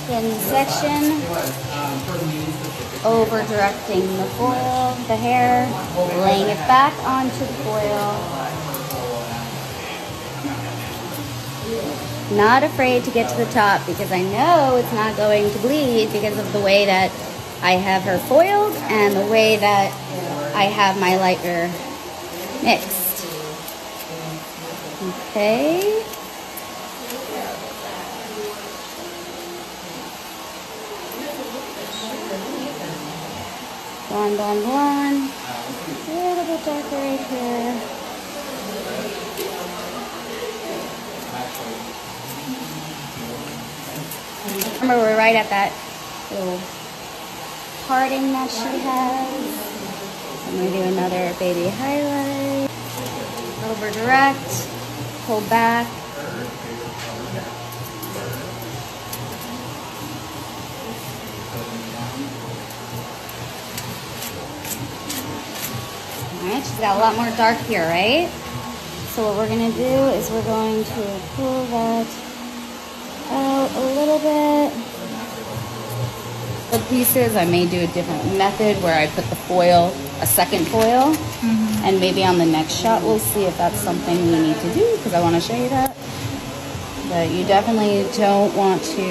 thin section, over directing the foil, the hair, laying it back onto the foil. Not afraid to get to the top because I know it's not going to bleed because of the way that I have her foiled and the way that I have my lighter mixed. Okay. Blonde, blonde, blonde. A little bit darker right here. Remember, we're right at that little parting that she has. I'm going to do another baby highlight. Over direct, pull back. Alright, she's got a lot more dark here, right? So what we're going to do is we're going to pull that out a little bit. The pieces, I may do a different method where I put the foil, a second foil, and maybe on the next shot we'll see if that's something we need to do because I want to show you that. But you definitely don't want to.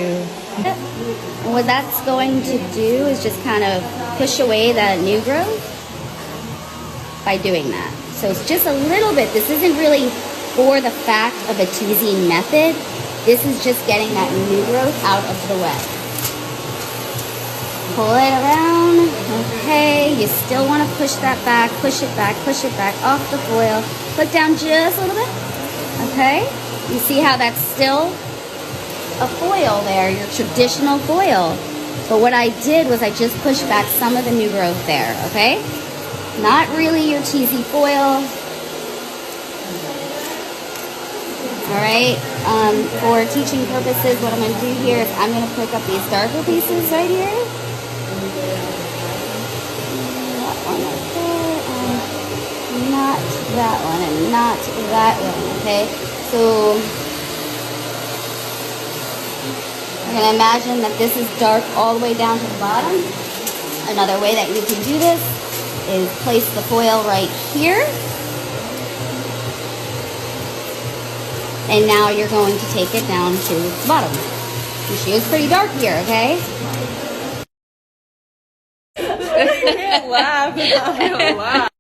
And what that's going to do is just kind of push away that new growth by doing that. So it's just a little bit. This isn't really for the fact of a teasing method. This is just getting that new growth out of the way. Pull it around. Okay, you still want to push that back, push it back off the foil. Put down just a little bit. Okay, you see how that's still a foil there, your traditional foil. But what I did was I just pushed back some of the new growth there, okay? Not really your teasy foil. Alright, for teaching purposes, what I'm going to do here is I'm going to pick up these darker pieces right here. That one right there, and not that one, and not that one, okay? So, I'm going to imagine that this is dark all the way down to the bottom. Another way that you can do this is place the foil right here. And now you're going to take it down to the bottom. And she is pretty dark here, okay? You can't laugh.